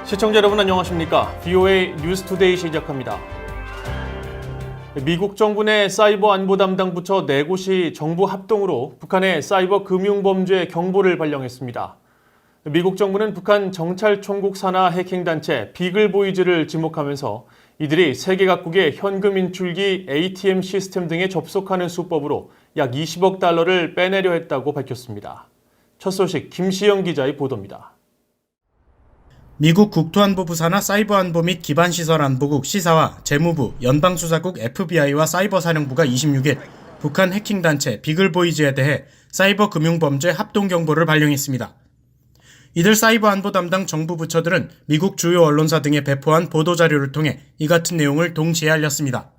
시청자 여러분 안녕하십니까? VOA 뉴스투데이 시작합니다. 미국 정부 내 사이버 안보 담당 부처 4곳이 정부 합동으로 북한의 사이버 금융범죄 경보를 발령했습니다. 미국 정부는 북한 정찰총국 산하 해킹단체 비글보이즈를 지목하면서 이들이 세계 각국의 현금 인출기 ATM 시스템 등에 접속하는 수법으로 약 20억 달러를 빼내려 했다고 밝혔습니다. 첫 소식 김시영 기자의 보도입니다. 미국 국토안보부 산하 사이버안보 및 기반시설안보국 시사와 재무부, 연방수사국 FBI와 사이버사령부가 26일 북한 해킹단체 비글보이즈에 대해 사이버 금융범죄 합동경보를 발령했습니다. 이들 사이버안보 담당 정부 부처들은 미국 주요 언론사 등에 배포한 보도자료를 통해 이 같은 내용을 동시에 알렸습니다.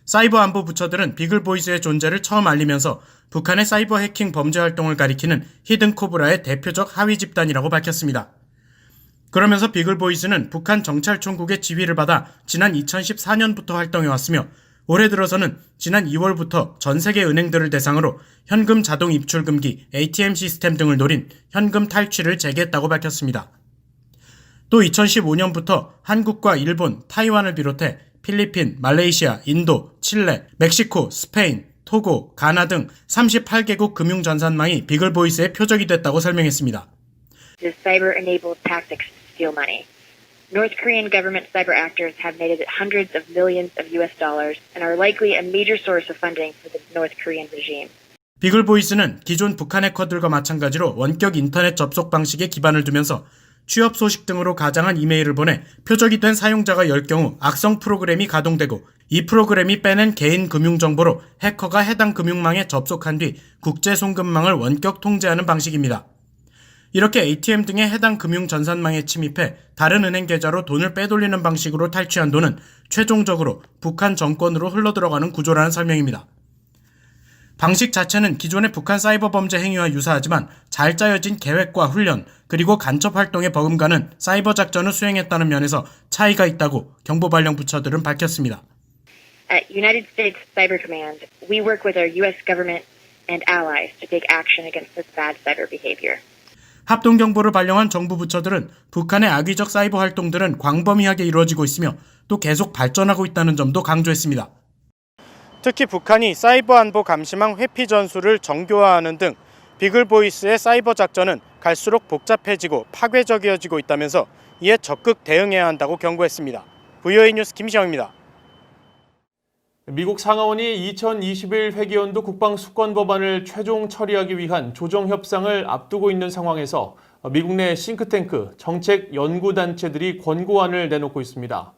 사이버안보 부처들은 비글보이즈의 존재를 처음 알리면서 북한의 사이버 해킹 범죄 활동을 가리키는 히든코브라의 대표적 하위 집단이라고 밝혔습니다. 그러면서 비글보이즈는 북한 정찰총국의 지휘를 받아 지난 2014년부터 활동해왔으며 올해 들어서는 지난 2월부터 전 세계 은행들을 대상으로 현금 자동 입출 금기, ATM 시스템 등을 노린 현금 탈취를 재개했다고 밝혔습니다. 또 2015년부터 한국과 일본, 타이완을 비롯해 필리핀, 말레이시아, 인도, 칠레, 멕시코, 스페인, 토고, 가나 등 38개국 금융전산망이 비글보이즈의 표적이 됐다고 설명했습니다. The cyber-enabled tactics to steal money. North Korean government cyber actors have made hundreds of millions of US dollars and are likely a major source of funding for the North Korean regime. 비글보이즈는 기존 북한 해커들과 마찬가지로 원격 인터넷 접속 방식에 기반을 두면서 취업 소식 등으로 가장한 이메일을 보내 표적이 된 사용자가 10경우 악성 프로그램이 가동되고 이 프로그램이 빼낸 개인 금융정보로 해커가 해당 금융망에 접속한 뒤 국제 송금망을 원격 통제하는 방식입니다. 이렇게 ATM 등의 해당 금융 전산망에 침입해 다른 은행 계좌로 돈을 빼돌리는 방식으로 탈취한 돈은 최종적으로 북한 정권으로 흘러들어가는 구조라는 설명입니다. 방식 자체는 기존의 북한 사이버 범죄 행위와 유사하지만 잘 짜여진 계획과 훈련 그리고 간첩 활동에 버금가는 사이버 작전을 수행했다는 면에서 차이가 있다고 경보 발령 부처들은 밝혔습니다. At United States Cyber Command, we work with our US government and allies to take action against this bad cyber behavior. 합동경보를 발령한 정부 부처들은 북한의 악의적 사이버 활동들은 광범위하게 이루어지고 있으며 또 계속 발전하고 있다는 점도 강조했습니다. 특히 북한이 사이버 안보 감시망 회피 전술을 정교화하는 등 비글보이스의 사이버 작전은 갈수록 복잡해지고 파괴적이어지고 있다면서 이에 적극 대응해야 한다고 경고했습니다. VOA 뉴스 김시영입니다. 미국 상하원이 2021 회계연도 국방수권 법안을 최종 처리하기 위한 조정 협상을 앞두고 있는 상황에서 미국 내 싱크탱크, 정책 연구단체들이 권고안을 내놓고 있습니다.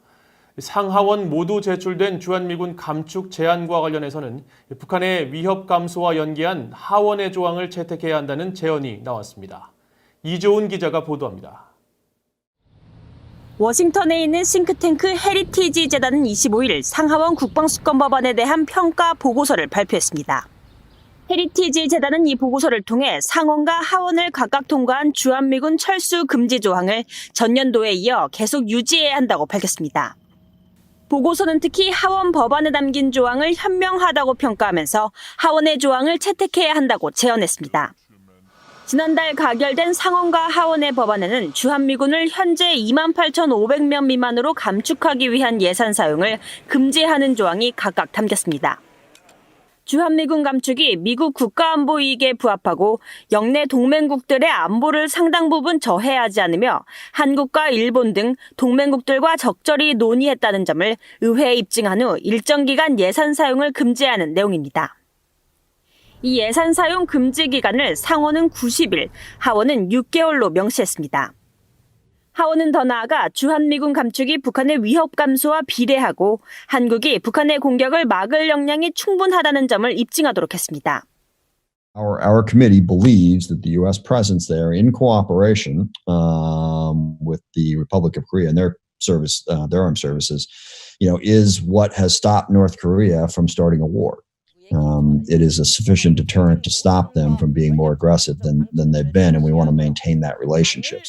상하원 모두 제출된 주한미군 감축 제안과 관련해서는 북한의 위협 감소와 연계한 하원의 조항을 채택해야 한다는 제언이 나왔습니다. 이조은 기자가 보도합니다. 워싱턴에 있는 싱크탱크 헤리티지 재단은 25일 상하원 국방수권 법안에 대한 평가 보고서를 발표했습니다. 헤리티지 재단은 이 보고서를 통해 상원과 하원을 각각 통과한 주한미군 철수 금지 조항을 전년도에 이어 계속 유지해야 한다고 밝혔습니다. 보고서는 특히 하원 법안에 담긴 조항을 현명하다고 평가하면서 하원의 조항을 채택해야 한다고 제언했습니다. 지난달 가결된 상원과 하원의 법안에는 주한미군을 현재 28,500명 미만으로 감축하기 위한 예산 사용을 금지하는 조항이 각각 담겼습니다. 주한미군 감축이 미국 국가안보 이익에 부합하고 영내 동맹국들의 안보를 상당 부분 저해하지 않으며 한국과 일본 등 동맹국들과 적절히 논의했다는 점을 의회에 입증한 후 일정 기간 예산 사용을 금지하는 내용입니다. 이 예산 사용 금지 기간을 상원은 90일, 하원은 6개월로 명시했습니다. 하원은 더 나아가 주한미군 감축이 북한의 위협 감소와 비례하고 한국이 북한의 공격을 막을 역량이 충분하다는 점을 입증하도록 했습니다. Our committee believes that the U.S. presence there, in cooperation with the Republic of Korea and their armed services, is what has stopped North Korea from starting a war. It is a sufficient deterrent to stop them from being more aggressive than they've been, and we want to maintain that relationship.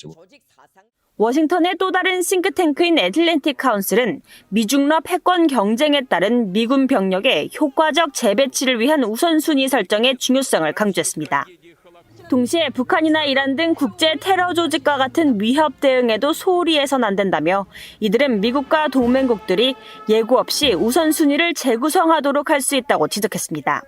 워싱턴의 또 다른 싱크탱크인 애틀랜틱 카운슬은 미중럽 해권 경쟁에 따른 미군 병력의 효과적 재배치를 위한 우선순위 설정의 중요성을 강조했습니다. 동시에 북한이나 이란 등 국제 테러 조직과 같은 위협 대응에도 소홀히 해선 안 된다며 이들은 미국과 동맹국들이 예고 없이 우선순위를 재구성하도록 할 수 있다고 지적했습니다.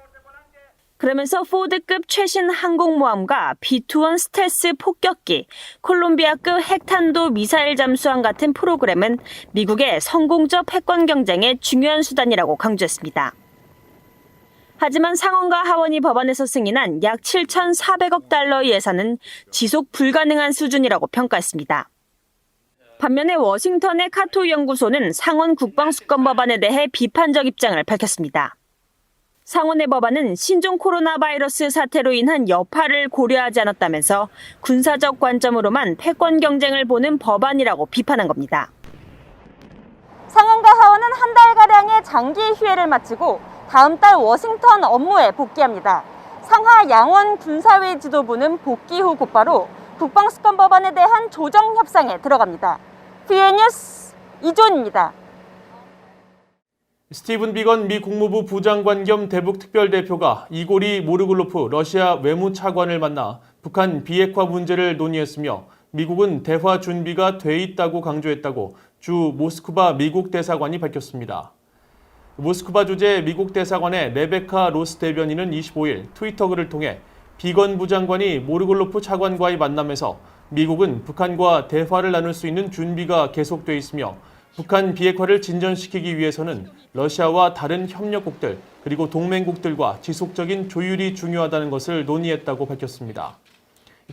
그러면서 포드급 최신 항공모함과 B-2원 스텔스 폭격기, 콜롬비아급 핵탄도 미사일 잠수함 같은 프로그램은 미국의 성공적 패권 경쟁의 중요한 수단이라고 강조했습니다. 하지만 상원과 하원이 법안에서 승인한 약 7,400억 달러 예산은 지속 불가능한 수준이라고 평가했습니다. 반면에 워싱턴의 카토 연구소는 상원 국방수권 법안에 대해 비판적 입장을 밝혔습니다. 상원의 법안은 신종 코로나 바이러스 사태로 인한 여파를 고려하지 않았다면서 군사적 관점으로만 패권 경쟁을 보는 법안이라고 비판한 겁니다. 상원과 하원은 한 달가량의 장기 휴회를 마치고 다음 달 워싱턴 업무에 복귀합니다. 상하 양원 군사회 지도부는 복귀 후 곧바로 국방수권 법안에 대한 조정 협상에 들어갑니다. VN 뉴스 이존입니다. 스티븐 비건 미 국무부 부장관 겸 대북 특별대표가 이고리 모르글로프 러시아 외무차관을 만나 북한 비핵화 문제를 논의했으며 미국은 대화 준비가 돼 있다고 강조했다고 주 모스크바 미국 대사관이 밝혔습니다. 모스크바 주재 미국 대사관의 레베카 로스 대변인은 25일 트위터 글을 통해 비건 부장관이 모르글로프 차관과의 만남에서 미국은 북한과 대화를 나눌 수 있는 준비가 계속돼 있으며 북한 비핵화를 진전시키기 위해서는 러시아와 다른 협력국들 그리고 동맹국들과 지속적인 조율이 중요하다는 것을 논의했다고 밝혔습니다.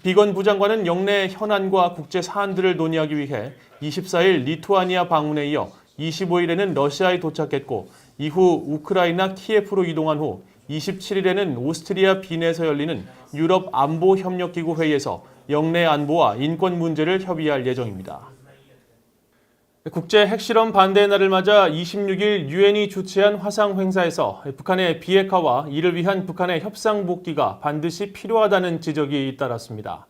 비건 부장관은 영내 현안과 국제 사안들을 논의하기 위해 24일 리투아니아 방문에 이어 25일에는 러시아에 도착했고 이후 우크라이나 키예프로 이동한 후 27일에는 오스트리아 빈에서 열리는 유럽 안보협력기구 회의에서 영내 안보와 인권 문제를 협의할 예정입니다. 국제 핵실험 반대의 날을 맞아 26일 유엔이 주최한 화상 행사에서 북한의 비핵화와 이를 위한 북한의 협상 복귀가 반드시 필요하다는 지적이 잇따랐습니다.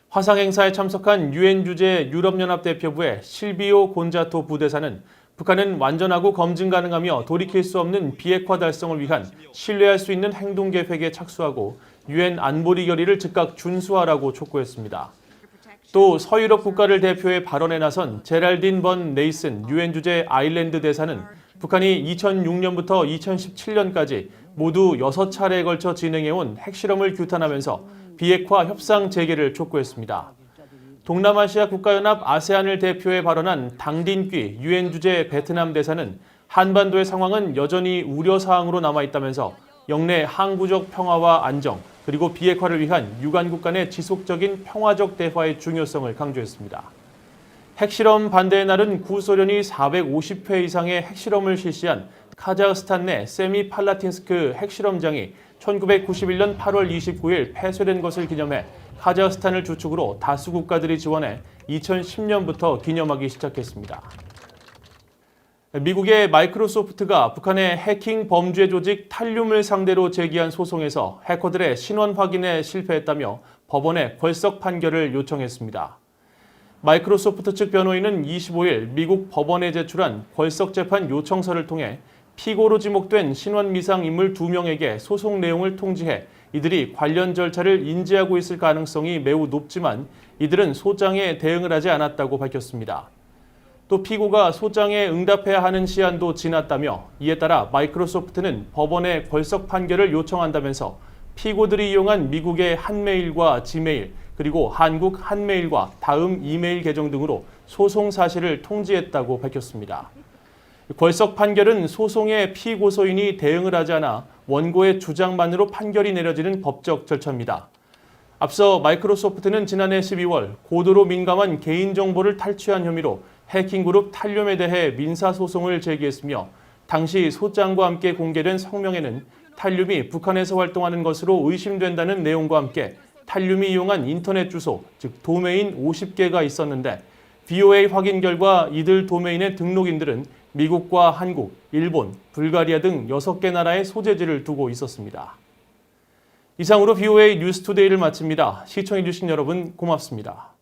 화상 행사에 참석한 유엔 주재 유럽연합 대표부의 실비오 곤자토 부대사는 북한은 완전하고 검증 가능하며 돌이킬 수 없는 비핵화 달성을 위한 신뢰할 수 있는 행동 계획에 착수하고 유엔 안보리 결의를 즉각 준수하라고 촉구했습니다. 또 서유럽 국가를 대표해 발언에 나선 제랄딘 번 네이슨 유엔 주재 아일랜드 대사는 북한이 2006년부터 2017년까지 모두 6차례에 걸쳐 진행해온 핵실험을 규탄하면서 비핵화 협상 재개를 촉구했습니다. 동남아시아 국가연합 아세안을 대표해 발언한 당딘귀 유엔 주재 베트남 대사는 한반도의 상황은 여전히 우려사항으로 남아있다면서 영내 항구적 평화와 안정 그리고 비핵화를 위한 유관국 간의 지속적인 평화적 대화의 중요성을 강조했습니다. 핵실험 반대의 날은 구소련이 450회 이상의 핵실험을 실시한 카자흐스탄 내 세미팔라틴스크 핵실험장이 1991년 8월 29일 폐쇄된 것을 기념해 카자흐스탄을 주축으로 다수 국가들이 지원해 2010년부터 기념하기 시작했습니다. 미국의 마이크로소프트가 북한의 해킹 범죄 조직 탈륨을 상대로 제기한 소송에서 해커들의 신원 확인에 실패했다며 법원에 벌석 판결을 요청했습니다. 마이크로소프트 측 변호인은 25일 미국 법원에 제출한 벌석 재판 요청서를 통해 피고로 지목된 신원 미상 인물 2명에게 소송 내용을 통지해 이들이 관련 절차를 인지하고 있을 가능성이 매우 높지만 이들은 소장에 대응을 하지 않았다고 밝혔습니다. 또 피고가 소장에 응답해야 하는 시한도 지났다며 이에 따라 마이크로소프트는 법원에 벌석 판결을 요청한다면서 피고들이 이용한 미국의 한메일과 지메일 그리고 한국 한메일과 다음 이메일 계정 등으로 소송 사실을 통지했다고 밝혔습니다. 벌석 판결은 소송의 피고소인이 대응을 하지 않아 원고의 주장만으로 판결이 내려지는 법적 절차입니다. 앞서 마이크로소프트는 지난해 12월 고도로 민감한 개인정보를 탈취한 혐의로 해킹그룹 탈륨에 대해 민사소송을 제기했으며 당시 소장과 함께 공개된 성명에는 탈륨이 북한에서 활동하는 것으로 의심된다는 내용과 함께 탈륨이 이용한 인터넷 주소, 즉 도메인 50개가 있었는데 VOA 확인 결과 이들 도메인의 등록인들은 미국과 한국, 일본, 불가리아 등 6개 나라의 소재지를 두고 있었습니다. 이상으로 VOA 뉴스투데이를 마칩니다. 시청해주신 여러분 고맙습니다.